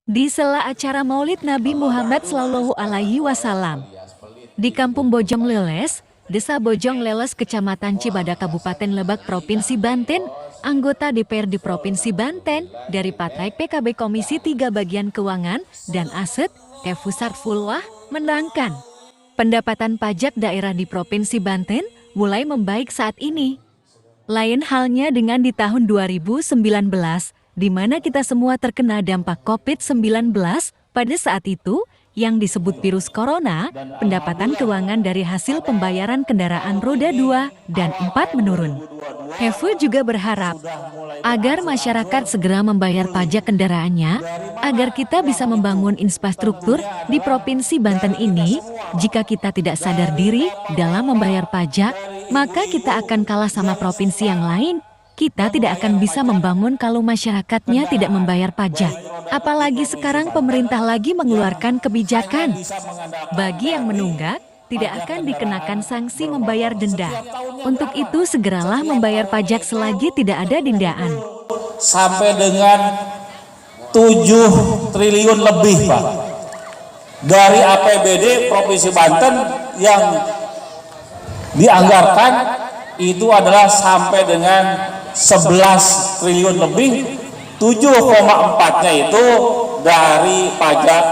Di sela acara Maulid Nabi Muhammad SAW di Kampung Bojong Leles, Desa Bojong Leles, Kecamatan Cibadak, Kabupaten Lebak, Provinsi Banten, anggota DPRD Provinsi Banten dari Partai PKB Komisi 3 Bagian Keuangan dan Aset, Tefu Sarfullah, menerangkan pendapatan pajak daerah di Provinsi Banten mulai membaik saat ini. Lain halnya dengan di tahun 2019, di mana kita semua terkena dampak COVID-19, pada saat itu, yang disebut virus corona, pendapatan keuangan dari hasil pembayaran kendaraan roda 2 dan 4 menurun. Hefu juga berharap agar masyarakat segera membayar pajak kendaraannya, agar kita bisa membangun infrastruktur di Provinsi Banten ini. Jika kita tidak sadar diri dalam membayar pajak, maka kita akan kalah sama provinsi yang lain. Kita tidak akan bisa membangun kalau masyarakatnya tidak membayar pajak. Apalagi sekarang pemerintah lagi mengeluarkan kebijakan. Bagi yang menunggak, tidak akan dikenakan sanksi membayar denda. Untuk itu segeralah membayar pajak selagi tidak ada dendaan. Sampai dengan 7 triliun lebih, Pak. Dari APBD Provinsi Banten yang dianggarkan itu adalah sampai dengan 11 triliun lebih, 7,4-nya itu dari pajak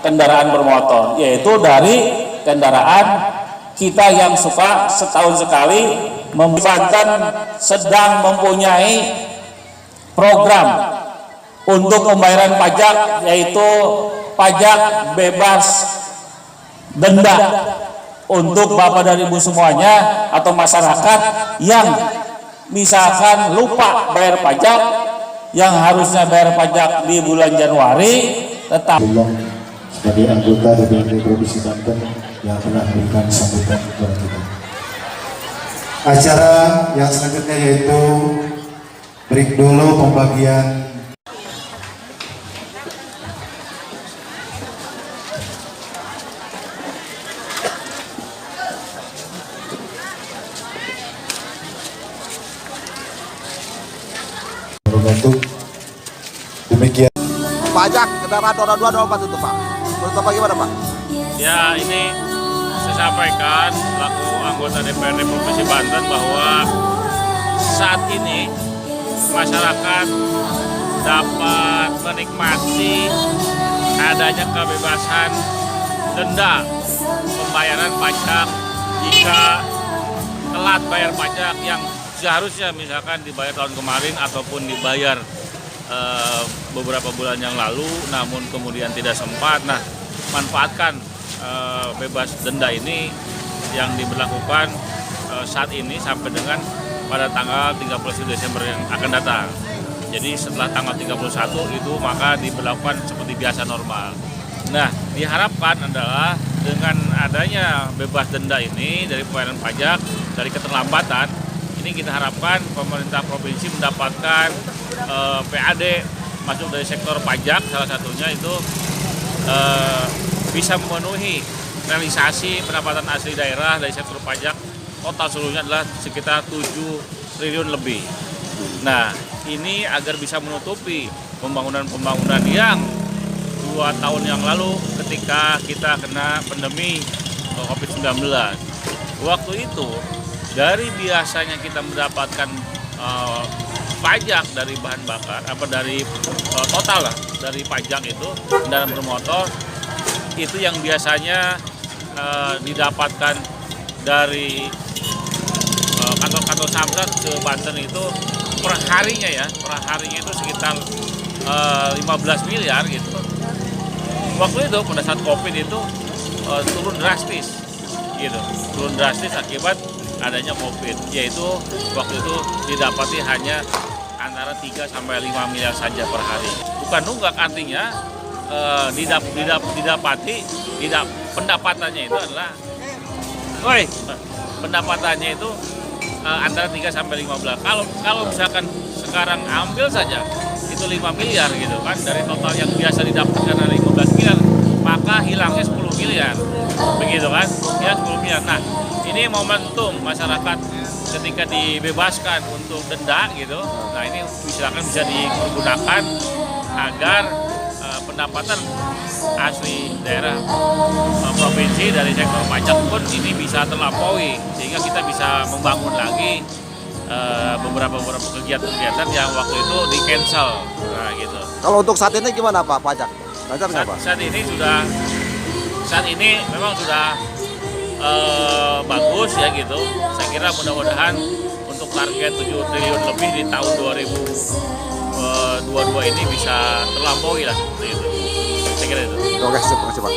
kendaraan bermotor, yaitu dari kendaraan kita yang suka setahun sekali. Banten sedang mempunyai program untuk pembayaran pajak, yaitu pajak bebas denda untuk Bapak dan Ibu semuanya atau masyarakat yang misalkan lupa bayar pajak, yang harusnya bayar pajak di bulan Januari, tetap sebagai anggota DPRD Provinsi Banten yang telah memberikan sambutan kepada kita. Acara yang selanjutnya yaitu break dulu pembagian untuk demikian. Pajak kendaraan roda 2 roda 4 itu, Pak. Menurut Bapak gimana, Pak? Ya, ini saya sampaikan selaku anggota DPRD Provinsi Banten bahwa saat ini masyarakat dapat menikmati adanya kebebasan denda pembayaran pajak jika telat bayar pajak yang seharusnya misalkan dibayar tahun kemarin ataupun dibayar beberapa bulan yang lalu, namun kemudian tidak sempat. Nah, manfaatkan bebas denda ini yang diberlakukan saat ini sampai dengan pada tanggal 31 Desember yang akan datang. Jadi setelah tanggal 31 itu maka diberlakukan seperti biasa normal. Nah, diharapkan adalah dengan adanya bebas denda ini dari pembayaran pajak dari keterlambatan, ini kita harapkan pemerintah provinsi mendapatkan PAD masuk dari sektor pajak, salah satunya itu bisa memenuhi realisasi pendapatan asli daerah dari sektor pajak. Total seluruhnya adalah sekitar 7 triliun lebih. Nah, ini agar bisa menutupi pembangunan-pembangunan yang 2 tahun yang lalu ketika kita kena pandemi COVID-19. Waktu itu dari biasanya kita mendapatkan pajak dari bahan bakar, dari total lah dari pajak itu kendaraan bermotor itu yang biasanya didapatkan dari kantor-kantor Samsat ke Banten itu per harinya itu sekitar 15 miliar gitu. Waktu itu pada saat COVID itu turun drastis gitu, akibat adanya COVID, yaitu waktu itu didapati hanya antara 3 sampai 5 miliar saja per hari. Bukan nunggak, artinya pendapatannya itu adalah pendapatannya itu antara 3 sampai 15. Kalau misalkan sekarang ambil saja itu 5 miliar gitu kan, dari total yang biasa didapatkan ada 15 miliar, maka hilangnya 10 miliar. Begitu kan? Ya 10 miliar. Nah, ini momentum masyarakat ketika dibebaskan untuk denda gitu. Nah, ini silakan bisa digunakan agar pendapatan asli daerah provinsi dari sektor pajak pun ini bisa terlampaui, sehingga kita bisa membangun lagi beberapa kegiatan-kegiatan yang waktu itu di cancel. Nah, gitu. Kalau untuk saat ini gimana Pak pajak? Lancar nggak Pak? Saat ini memang sudah bagus ya gitu. Saya kira mudah-mudahan untuk target 7 triliun lebih di tahun 2022 ini bisa terlampaui lah seperti itu. Saya kira itu. Oke, terima kasih Pak.